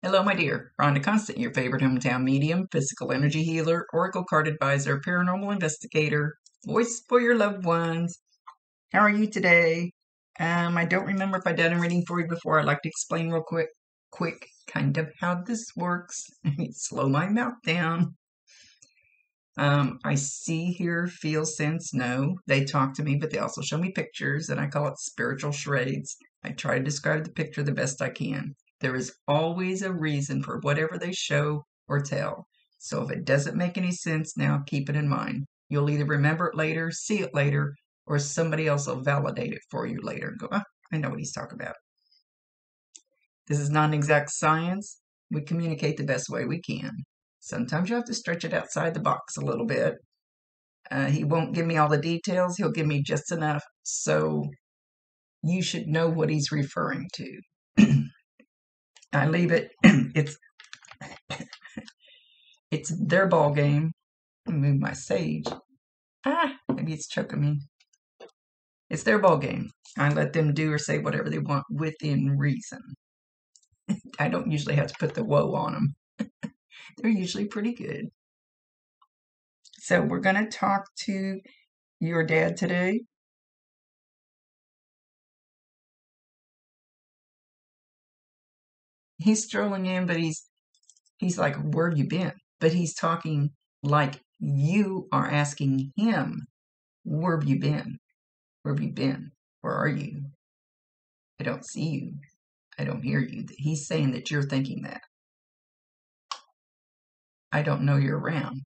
Hello, my dear. Rhonda Constant, your favorite hometown medium, physical energy healer, oracle card advisor, paranormal investigator, voice for your loved ones. How are you today? I don't remember if I done a reading for you before. I'd like to explain real quick, kind of how this works. Slow my mouth down. I see, hear, feel, sense, know. They talk to me, but they also show me pictures, and I call it spiritual charades. I try to describe the picture the best I can. There is always a reason for whatever they show or tell. So if it doesn't make any sense now, keep it in mind. You'll either remember it later, see it later, or somebody else will validate it for you later and go, oh, I know what he's talking about. This is not an exact science. We communicate the best way we can. Sometimes you have to stretch it outside the box a little bit. He won't give me all the details. He'll give me just enough so you should know what he's referring to. I leave it. It's their ball game. Move my sage. Maybe it's choking me. It's their ball game. I let them do or say whatever they want within reason. I don't usually have to put the whoa on them. They're usually pretty good. So we're going to talk to your dad today. He's strolling in, but he's like, where have you been? But he's talking like you are asking him, where have you been? Where have you been? Where are you? I don't see you. I don't hear you. He's saying that you're thinking that. I don't know you're around.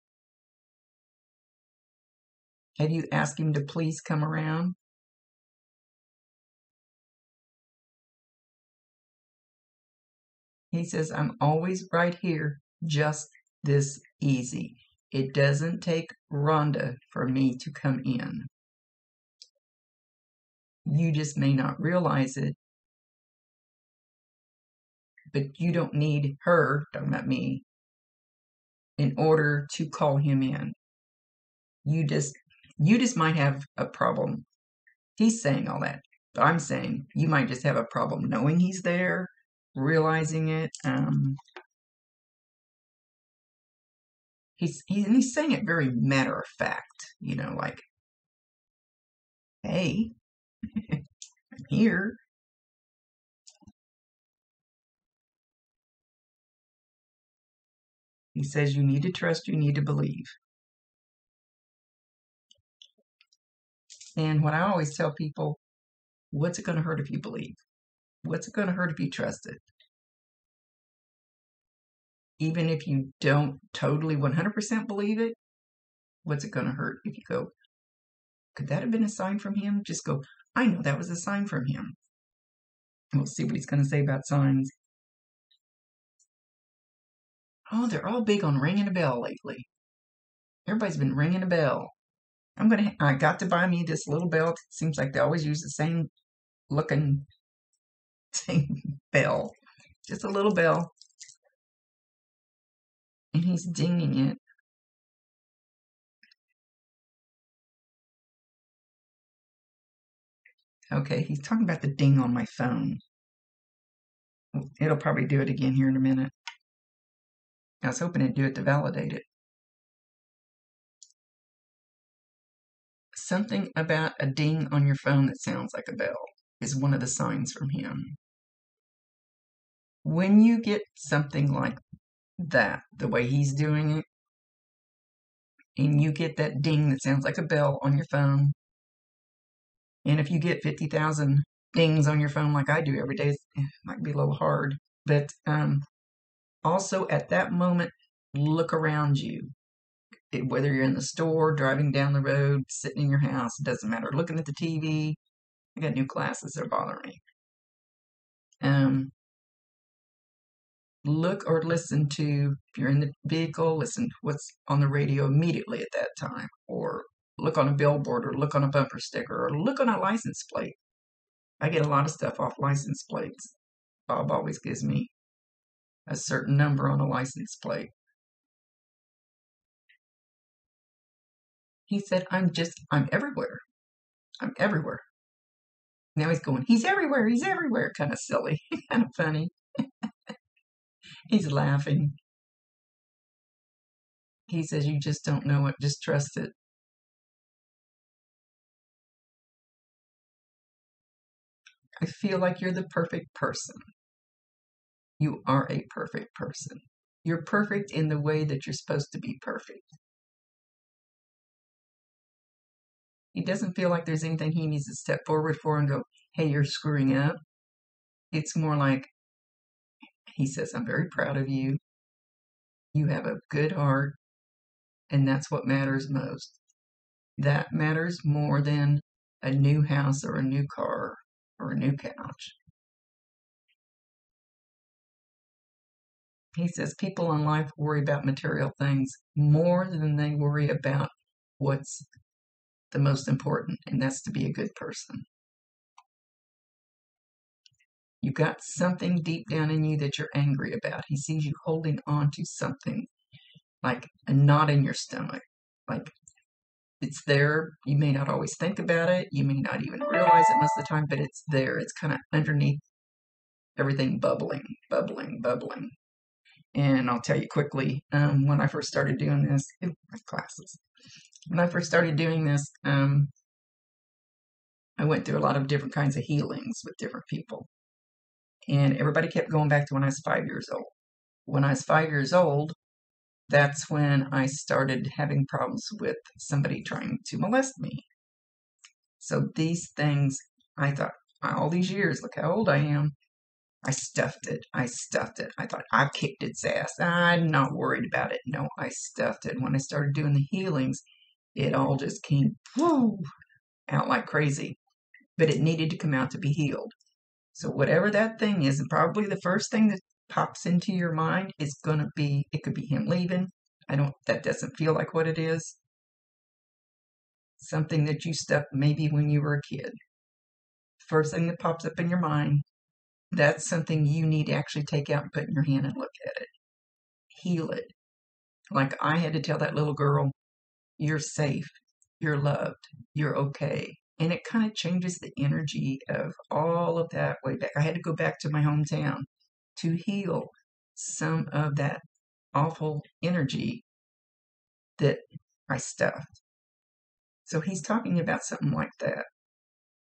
Have you asked him to please come around? He says, I'm always right here, just this easy. It doesn't take Rhonda for me to come in. You just may not realize it, but you don't need her, talking about me, in order to call him in. You just might have a problem. He's saying all that, but I'm saying you might just have a problem knowing he's there, realizing it. He's saying it very matter of fact, like, hey, I'm here. He says you need to trust, you need to believe. And what I always tell people, what's it going to hurt if you believe? What's it going to hurt if you trust it? Even if you don't totally 100% believe it, what's it going to hurt if you go, could that have been a sign from him? Just go, I know that was a sign from him. And we'll see what he's going to say about signs. Oh, they're all big on ringing a bell lately. Everybody's been ringing a bell. I got to buy me this little bell. It seems like they always use the same looking bell. Just a little bell. And he's dinging it. Okay, he's talking about the ding on my phone. It'll probably do it again here in a minute. I was hoping it'd do it to validate it. Something about a ding on your phone that sounds like a bell is one of the signs from him. When you get something like that, the way he's doing it, and you get that ding that sounds like a bell on your phone, and if you get 50,000 dings on your phone like I do every day, it might be a little hard. But also at that moment, look around you. Whether you're in the store, driving down the road, sitting in your house, it doesn't matter. Looking at the TV. I got new glasses that are bothering me. Look or listen to, if you're in the vehicle, listen to what's on the radio immediately at that time. Or look on a billboard, or look on a bumper sticker, or look on a license plate. I get a lot of stuff off license plates. Bob always gives me a certain number on a license plate. He said, I'm everywhere. I'm everywhere. Now he's going, he's everywhere, kind of silly, kind of funny. He's laughing. He says, you just don't know it. Just trust it. I feel like you're the perfect person. You are a perfect person. You're perfect in the way that you're supposed to be perfect. He doesn't feel like there's anything he needs to step forward for and go, hey, you're screwing up. It's more like, he says, I'm very proud of you. You have a good heart, and that's what matters most. That matters more than a new house or a new car or a new couch. He says people in life worry about material things more than they worry about what's the most important, and that's to be a good person. You've got something deep down in you that you're angry about. He sees you holding on to something like a knot in your stomach. Like it's there. You may not always think about it. You may not even realize it most of the time, but it's there. It's kind of underneath everything bubbling, bubbling, bubbling. And I'll tell you quickly, when I first started doing this, my glasses. When I first started doing this, I went through a lot of different kinds of healings with different people. And everybody kept going back to when I was 5 years old. When I was 5 years old, that's when I started having problems with somebody trying to molest me. So these things, I thought, all these years, look how old I am. I stuffed it. I stuffed it. I thought, I've kicked its ass. I'm not worried about it. No, I stuffed it. When I started doing the healings, it all just came out like crazy. But it needed to come out to be healed. So whatever that thing is, and probably the first thing that pops into your mind is going to be, it could be him leaving. That doesn't feel like what it is. Something that you stuffed maybe when you were a kid. First thing that pops up in your mind, that's something you need to actually take out and put in your hand and look at it. Heal it. Like I had to tell that little girl, you're safe, you're loved, you're okay. And it kind of changes the energy of all of that way back. I had to go back to my hometown to heal some of that awful energy that I stuffed. So he's talking about something like that.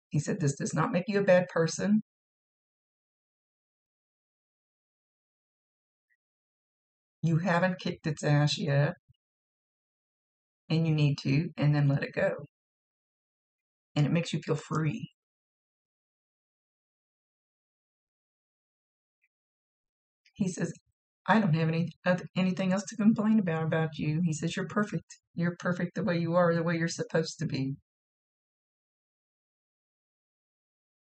He said, this does not make you a bad person. You haven't kicked its ass yet, and you need to, and then let it go. And it makes you feel free. He says, I don't have anything else to complain about you. He says, you're perfect. You're perfect the way you are, the way you're supposed to be.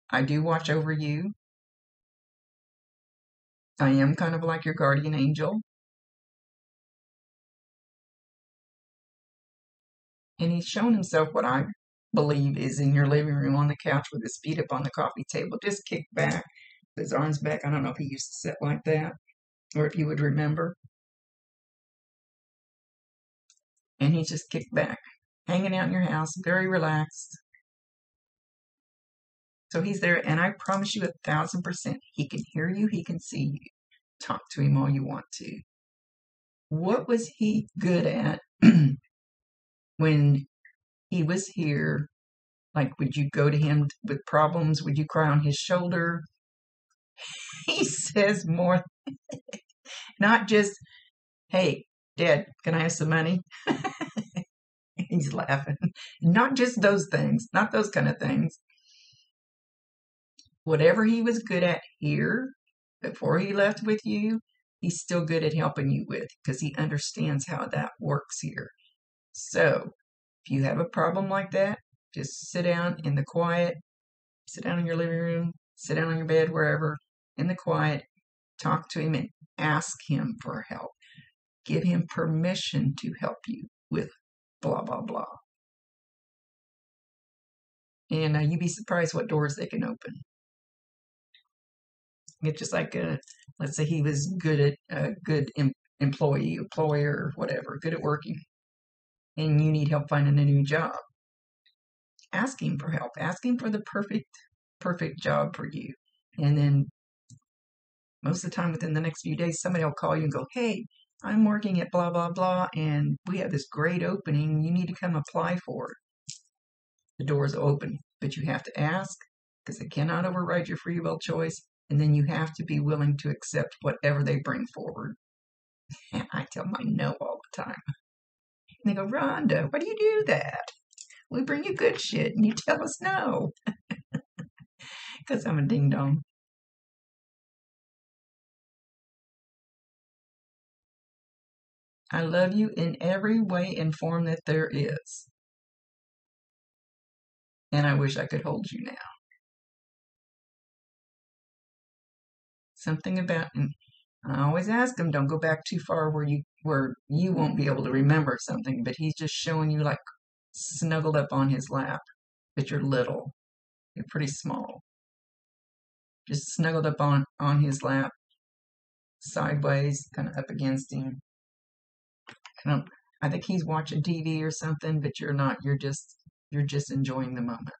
I do watch over you. I am kind of like your guardian angel. And he's shown himself what I believe is in your living room on the couch with his feet up on the coffee table, just kicked back, his arms back. I don't know if he used to sit like that or if you would remember. And he's just kicked back, hanging out in your house, very relaxed. So he's there, and I promise you 1,000%, he can hear you, he can see you. Talk to him all you want to. What was he good at when he was here? Like, would you go to him with problems? Would you cry on his shoulder? He says more, not just, hey, Dad, can I have some money? He's laughing. Not just those things, not those kind of things. Whatever he was good at here before he left with you, he's still good at helping you with because he understands how that works here. So if you have a problem like that, just sit down in the quiet, sit down in your living room, sit down on your bed, wherever, in the quiet, talk to him and ask him for help. Give him permission to help you with blah, blah, blah. And you'd be surprised what doors they can open. It's just like, let's say he was good at a good employer, whatever, good at working, and you need help finding a new job. Ask him for help. Ask him for the perfect job for you. And then Most of the time, within the next few days, somebody will call you and go, hey, I'm working at blah, blah, blah, and we have this great opening. You need to come apply for it. The doors open, but you have to ask because they cannot override your free will choice. And then you have to be willing to accept whatever they bring forward. And I tell them I know all the time. And they go, Rhonda, why do you do that? We bring you good shit and you tell us no. Because I'm a ding dong. I love you in every way and form that there is. And I wish I could hold you now. Something about, and I always ask him, don't go back too far where you won't be able to remember something, but he's just showing you like snuggled up on his lap, but you're little. You're pretty small. Just snuggled up on his lap, sideways, kind of up against him. I think he's watching TV or something, but you're not. You're just enjoying the moment.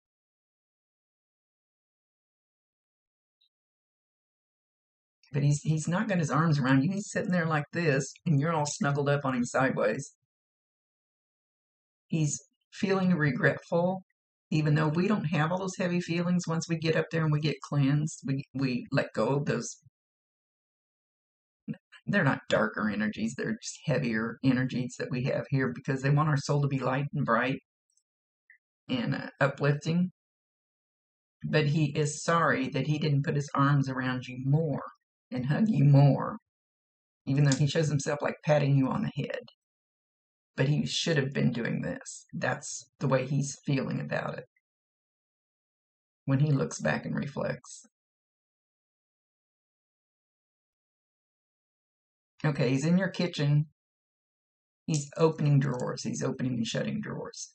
But he's not got his arms around you. He's sitting there like this, and you're all snuggled up on him sideways. He's feeling regretful, even though we don't have all those heavy feelings. Once we get up there and we get cleansed, we let go of those. They're not darker energies. They're just heavier energies that we have here because they want our soul to be light and bright and uplifting. But he is sorry that he didn't put his arms around you more and hug you more, even though he shows himself like patting you on the head. But he should have been doing this. That's the way he's feeling about it when he looks back and reflects. Okay, he's in your kitchen. He's opening drawers. He's opening and shutting drawers.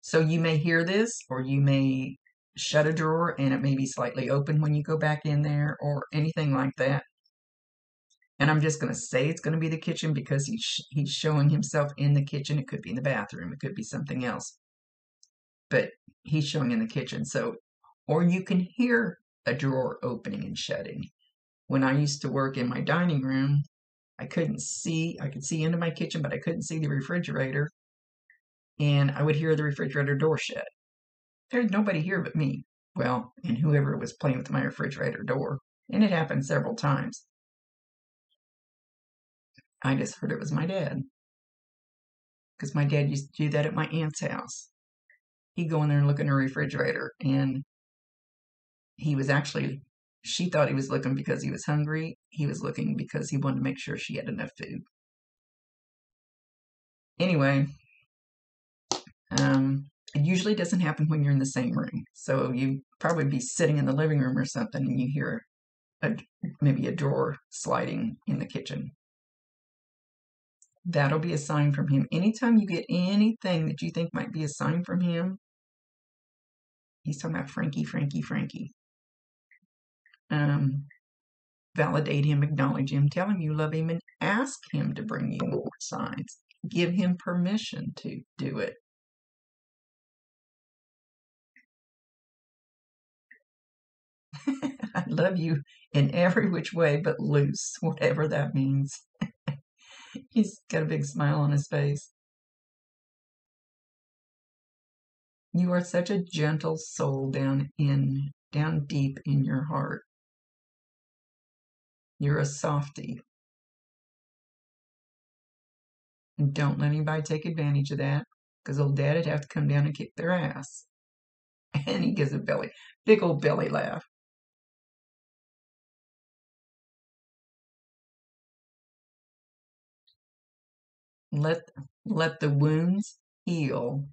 So you may hear this, or you may shut a drawer and it may be slightly open when you go back in there, or anything like that. And I'm just going to say it's going to be the kitchen because he's showing himself in the kitchen. It could be in the bathroom. It could be something else. But he's showing in the kitchen. So, or you can hear a drawer opening and shutting. When I used to work in my dining room, I could see into my kitchen, but I couldn't see the refrigerator. And I would hear the refrigerator door shut. There's nobody here but me. Well, and whoever was playing with my refrigerator door. And it happened several times. I just heard it was my dad. Because my dad used to do that at my aunt's house. He'd go in there and look in her refrigerator, and he was actually, she thought he was looking because he was hungry. He was looking because he wanted to make sure she had enough food. Anyway, it usually doesn't happen when you're in the same room. So you'd probably be sitting in the living room or something, and you hear maybe a drawer sliding in the kitchen. That'll be a sign from him. Anytime you get anything that you think might be a sign from him, he's talking about Frankie. Validate him, acknowledge him, tell him you love him, and ask him to bring you more signs. Give him permission to do it. I love you in every which way but loose, whatever that means. He's got a big smile on his face. You are such a gentle soul down deep in your heart. You're a softie. And don't let anybody take advantage of that, because old dad'd have to come down and kick their ass. And he gives a big old belly laugh. Let the wounds heal.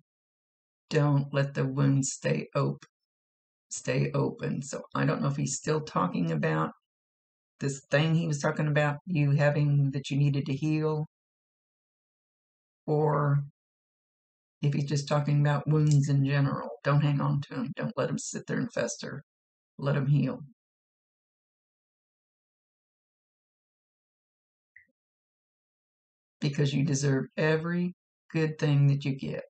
Don't let the wounds stay open. So I don't know if he's still talking about this thing he was talking about you having that you needed to heal, or if he's just talking about wounds in general. Don't hang on to them. Don't let them sit there and fester. Let them heal. Because you deserve every good thing that you get,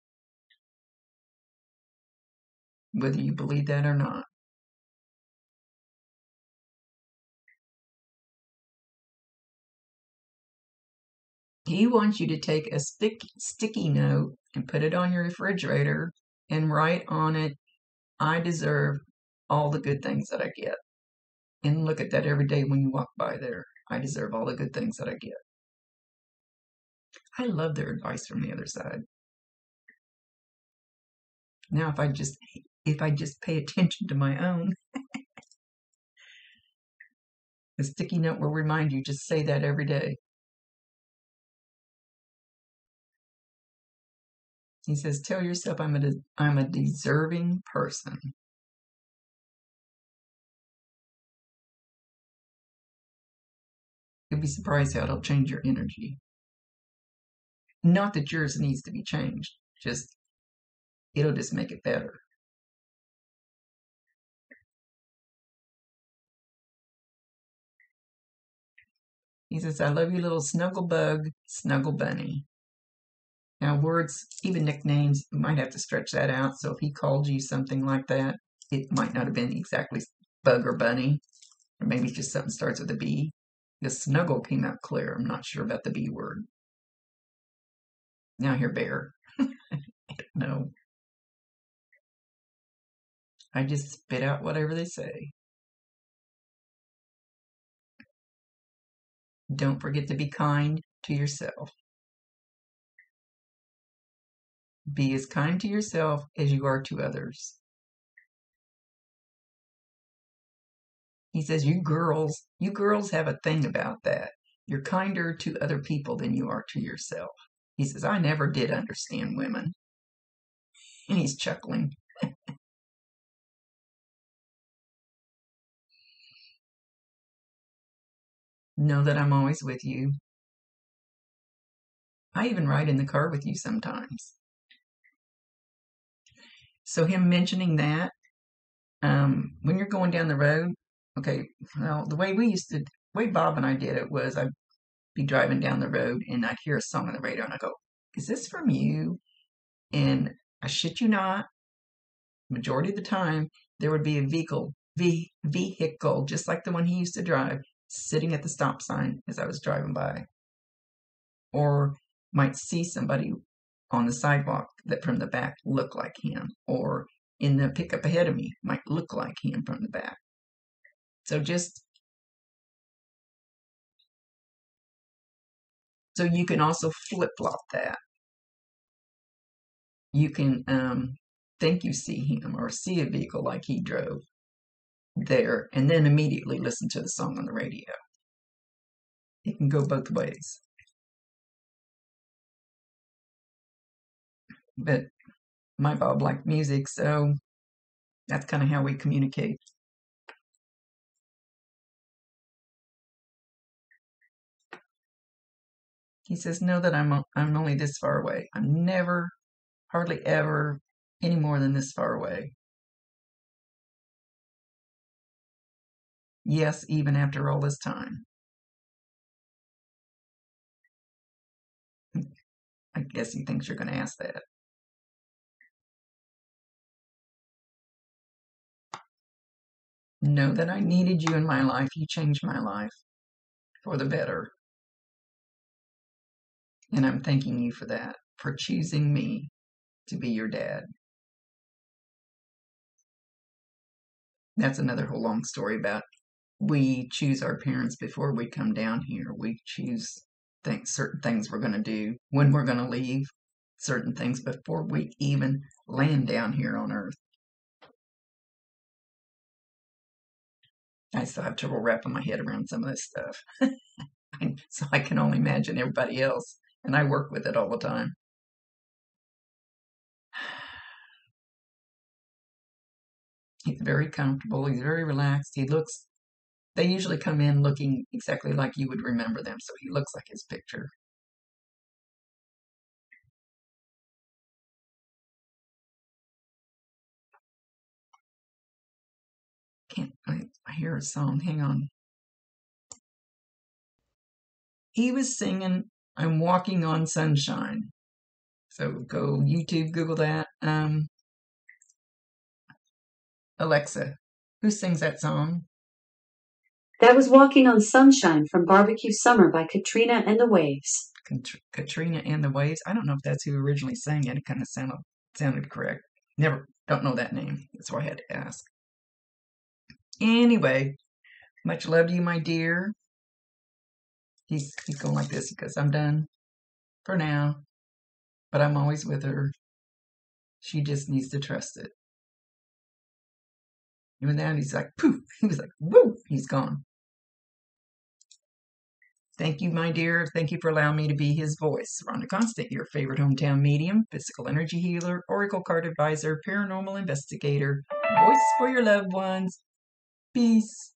whether you believe that or not. He wants you to take a sticky note and put it on your refrigerator and write on it, I deserve all the good things that I get. And look at that every day when you walk by there. I deserve all the good things that I get. I love their advice from the other side. Now, if I just pay attention to my own, the sticky note will remind you, just say that every day. He says, tell yourself I'm a deserving person. You'll be surprised how it'll change your energy. Not that yours needs to be changed, it'll just make it better. He says, I love you, little snuggle bug, snuggle bunny. Now, words, even nicknames, you might have to stretch that out. So if he called you something like that, it might not have been exactly bug or bunny, or maybe just something starts with a B. The snuggle came out clear. I'm not sure about the B word. Now I hear bear. No. I just spit out whatever they say. Don't forget to be kind to yourself. Be as kind to yourself as you are to others. He says, you girls have a thing about that. You're kinder to other people than you are to yourself. He says, I never did understand women. And he's chuckling. Know that I'm always with you. I even ride in the car with you sometimes. So him mentioning that, when you're going down the road, okay, well, the way Bob and I did it was I'd be driving down the road and I'd hear a song on the radio and I go, is this from you? And I shit you not, majority of the time, there would be a vehicle, just like the one he used to drive, sitting at the stop sign as I was driving by. Or might see somebody on the sidewalk that from the back looked like him, or in the pickup ahead of me might look like him from the back. So you can also flip-flop that. You can think you see him or see a vehicle like he drove there and then immediately listen to the song on the radio. It can go both ways. But my Bob liked music, so that's kind of how we communicate. He says, know that I'm only this far away. I'm never, hardly ever, any more than this far away. Yes, even after all this time. I guess he thinks you're going to ask that. Know that I needed you in my life. You changed my life for the better. And I'm thanking you for that, for choosing me to be your dad. That's another whole long story about we choose our parents before we come down here. We choose certain things we're going to do, when we're going to leave, certain things before we even land down here on Earth. I still have trouble wrapping my head around some of this stuff. So I can only imagine everybody else. And I work with it all the time. He's very comfortable. He's very relaxed. They usually come in looking exactly like you would remember them. So he looks like his picture. I hear a song. Hang on. He was singing, I'm Walking on Sunshine. So go YouTube, Google that. Alexa, who sings that song? That was Walking on Sunshine from Barbecue Summer by Katrina and the Waves. Katrina and the Waves. I don't know if that's who originally sang it. It kind of sounded correct. Don't know that name. That's why I had to ask. Anyway, much love to you, my dear. He's going like this because I'm done for now, but I'm always with her. She just needs to trust it. Even then, he's like, poof. He was like, woo, he's gone. Thank you, my dear. Thank you for allowing me to be his voice. Rhonda Constant, your favorite hometown medium, physical energy healer, oracle card advisor, paranormal investigator, voice for your loved ones. Peace.